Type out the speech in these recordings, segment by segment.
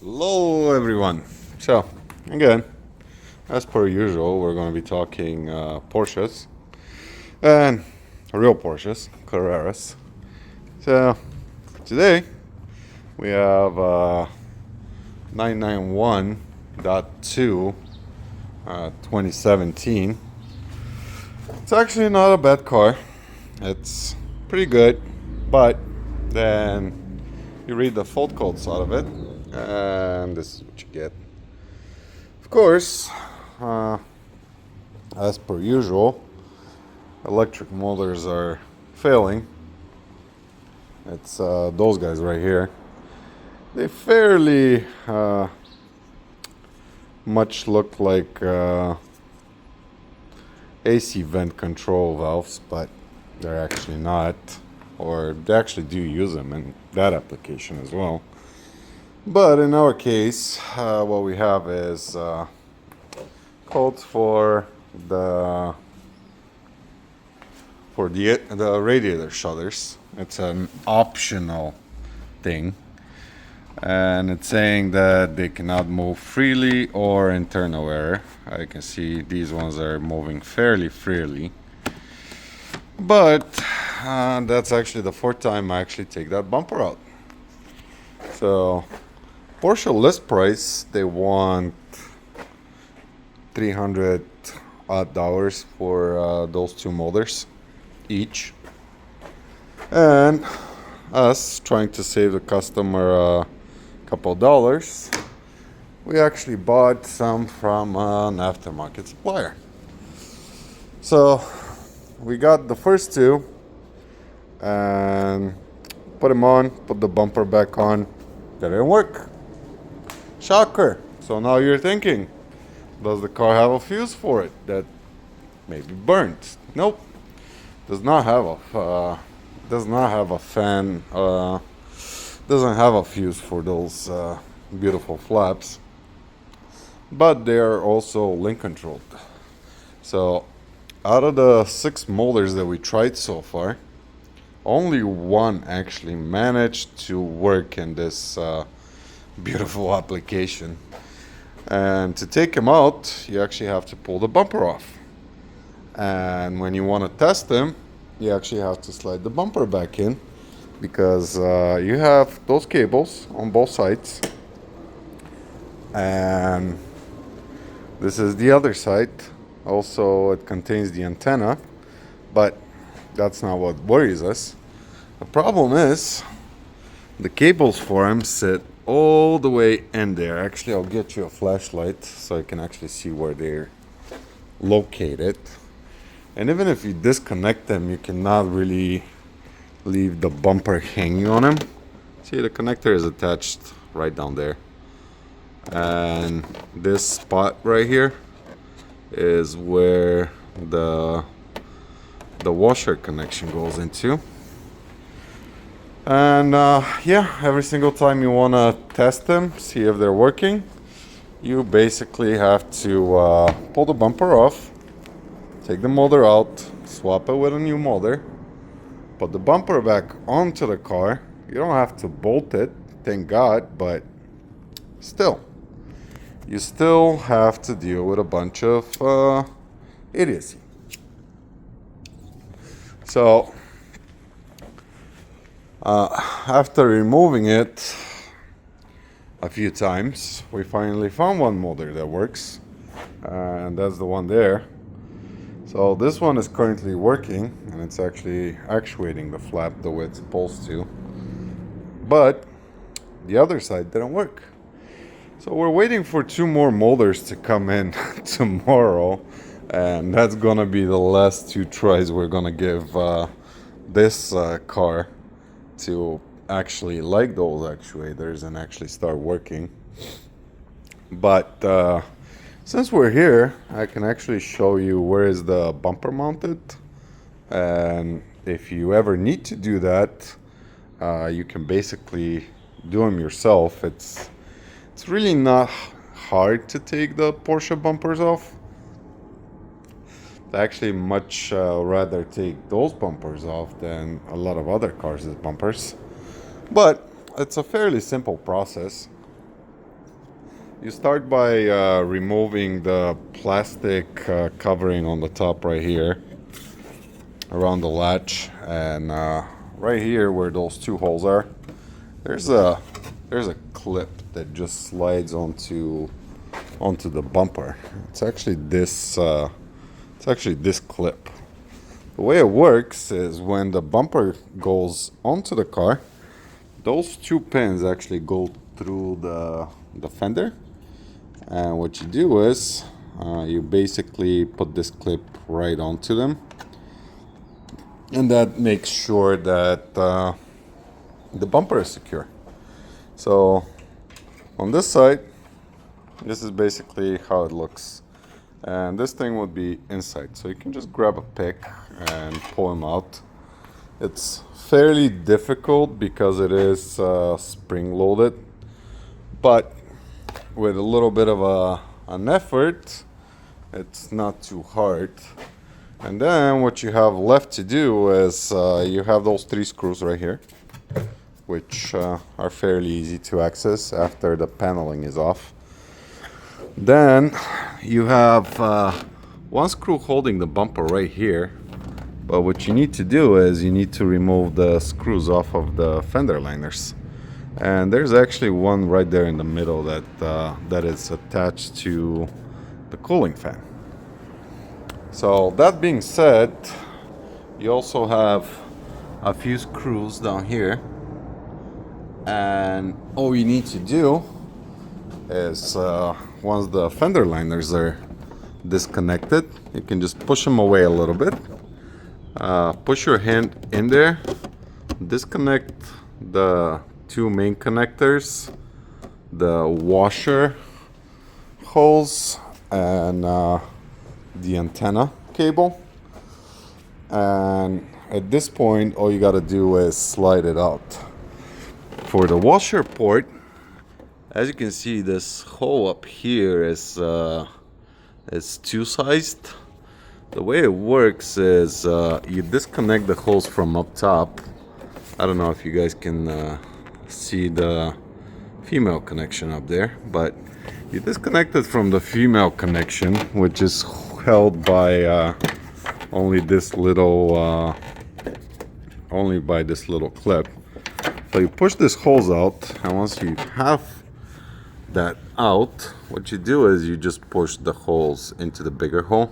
Hello everyone. So again, as per usual, we're going to be talking Porsches and real Porsches, Carreras. So today we have 991.2 2017. It's actually not a bad car. It's pretty good, but then you read the fault codes out of it, and this is what you get. Of course, uh, as per usual, electric motors are failing. It's those guys right here. They fairly much look like AC vent control valves, but they're actually not, or they actually do use them in that application as well. But in our case, what we have is codes for the radiator shutters. It's an optional thing, and it's saying that they cannot move freely or internal error. I can see these ones are moving fairly freely, but that's actually the fourth time I actually take that bumper out. So Porsche list price, they want $300 odd for those two motors each, and us trying to save the customer a couple dollars, we actually bought some from an aftermarket supplier. So we got the first two and put them on, put the bumper back on. That didn't work. Shocker. So now you're thinking, does the car have a fuse for it that maybe burnt? Nope. Does not have a fan. Doesn't have a fuse for those beautiful flaps. But they are also link controlled. So out of the 6 molders that we tried so far, only one actually managed to work in this beautiful application. And to take them out, you actually have to pull the bumper off. And when you want to test them, you actually have to slide the bumper back in, because you have those cables on both sides. And this is the other side. Also, it contains the antenna, but that's not what worries us. The problem is the cables for them sit all the way in there. Actually, I'll get you a flashlight so I can actually see where they're located. And even if you disconnect them, you cannot really leave the bumper hanging on them. See, the connector is attached right down there. And this spot right here is where the washer connection goes into. And yeah, every single time you want to test them, see if they're working, you basically have to pull the bumper off, take the motor out, swap it with a new motor, put the bumper back onto the car. You don't have to bolt it, thank God, but still, you still have to deal with a bunch of idiocy. So after removing it a few times, we finally found one motor that works, and that's the one there. So this one is currently working, and it's actually actuating the flap the way it's supposed to. But the other side didn't work. So we're waiting for 2 more molders to come in tomorrow, and that's gonna be the last 2 tries we're gonna give this car to actually like those actuators and actually start working. But since we're here, I can actually show you where is the bumper mounted, and if you ever need to do that, you can basically do them yourself. It's really not hard to take the Porsche bumpers off. I actually much rather take those bumpers off than a lot of other cars' bumpers, but it's a fairly simple process. You start by removing the plastic covering on the top right here around the latch, and right here where those two holes are, there's a clip that just slides onto the bumper. It's actually this clip. The way it works is when the bumper goes onto the car, those two pins actually go through the fender, and what you do is you basically put this clip right onto them, and that makes sure that the bumper is secure. So on this side, this is basically how it looks, and this thing would be inside, so you can just grab a pick and pull them out. It's fairly difficult because it is spring loaded, but with a little bit of an effort, it's not too hard. And then what you have left to do is you have those 3 screws right here, which are fairly easy to access after the paneling is off. Then you have 1 screw holding the bumper right here, but what you need to do is you need to remove the screws off of the fender liners. And there's actually one right there in the middle that is attached to the cooling fan. So that being said, you also have a few screws down here, and all you need to do is once the fender liners are disconnected, you can just push them away a little bit, push your hand in there, disconnect the 2 main connectors, the washer hose, and the antenna cable, and at this point all you got to do is slide it out. For the washer port, as you can see, this hole up here is 2-sized. The way it works is you disconnect the hose from up top. I don't know if you guys can see the female connection up there, but you disconnect it from the female connection, which is held by only by this little clip. So you push this hose out, and once you have that out, what you do is you just push the holes into the bigger hole,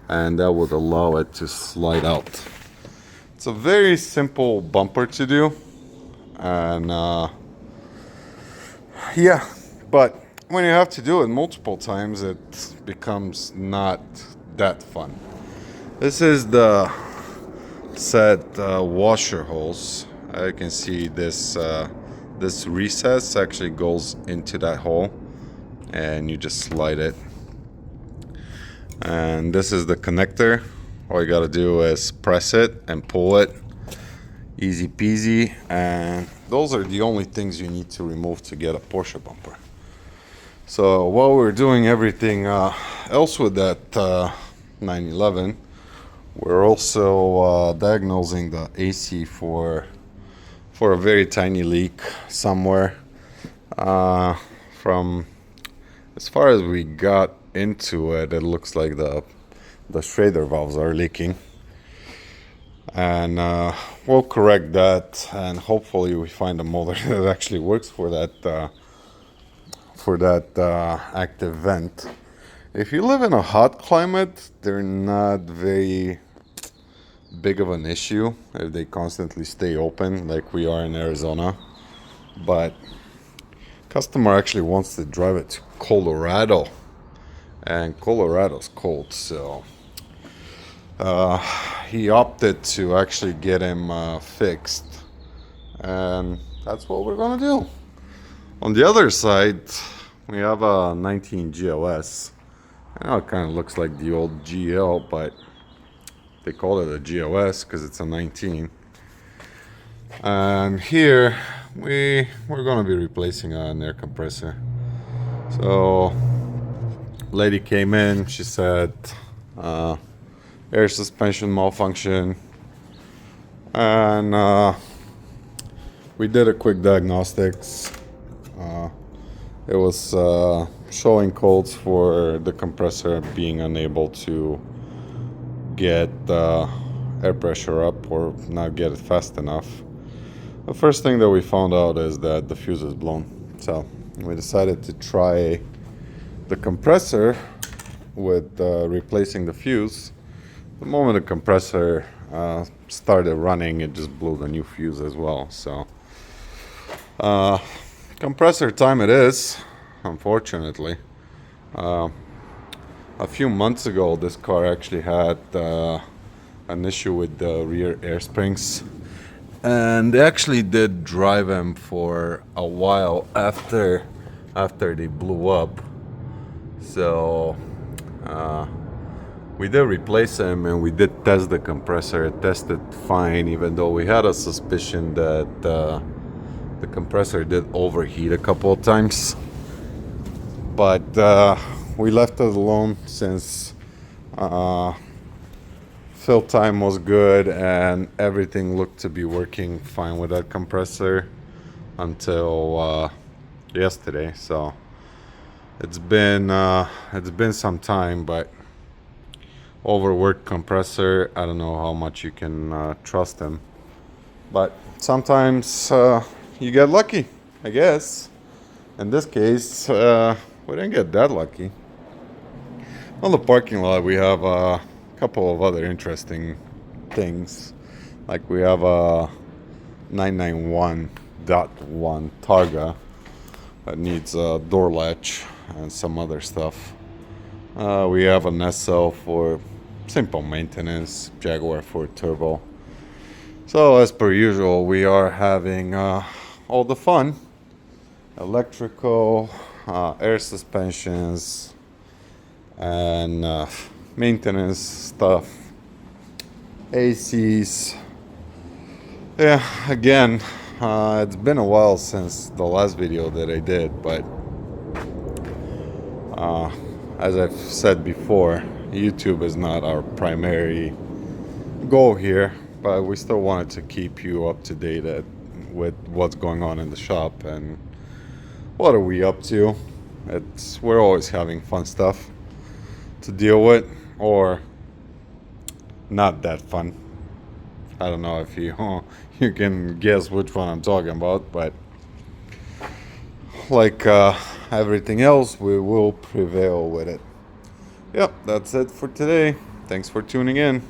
and that would allow it to slide out. It's a very simple bumper to do, and yeah, but when you have to do it multiple times, it becomes not that fun. This is the set washer holes. You can see this this recess actually goes into that hole, and you just slide it. And this is the connector. All you gotta do is press it and pull it. Easy peasy. And those are the only things you need to remove to get a Porsche bumper. So while we're doing everything else with that 911, we're also diagnosing the AC for a very tiny leak somewhere. From as far as we got into it, it looks like the Schrader valves are leaking, and we'll correct that, and hopefully we find a motor that actually works for that active vent. If you live in a hot climate, they're not very big of an issue if they constantly stay open like we are in Arizona, but customer actually wants to drive it to Colorado, and Colorado's cold, so he opted to actually get him fixed, and that's what we're gonna do. On the other side, we have a 19 GLS. I know it kind of looks like the old GL, but they call it a GLS because it's a 19. And here we're gonna be replacing an air compressor. So lady came in, she said air suspension malfunction, and we did a quick diagnostics. It was showing codes for the compressor being unable to get air pressure up or not get it fast enough. The first thing that we found out is that the fuse is blown. So we decided to try the compressor with replacing the fuse. The moment the compressor started running, it just blew the new fuse as well. So compressor time it is, unfortunately. A few months ago, this car actually had an issue with the rear air springs, and they actually did drive them for a while after they blew up. So we did replace them, and we did test the compressor. It tested fine, even though we had a suspicion that the compressor did overheat a couple of times. But we left it alone since fill time was good and everything looked to be working fine with that compressor until yesterday. So it's been some time, but overworked compressor, I don't know how much you can trust them. But sometimes you get lucky, I guess. In this case, we didn't get that lucky. On the parking lot, we have a couple of other interesting things. Like we have a 991.1 Targa that needs a door latch and some other stuff. We have an SL for simple maintenance, Jaguar for turbo. So as per usual, we are having all the fun. Electrical, air suspensions, and maintenance stuff, ACs. Yeah, again, it's been a while since the last video that I did, but as I've said before, YouTube is not our primary goal here, but we still wanted to keep you up to date with what's going on in the shop and what are we up to. We're always having fun stuff to deal with, or not that fun. I don't know if you can guess which one I'm talking about, but like everything else, we will prevail with it. Yep, that's it for today. Thanks for tuning in.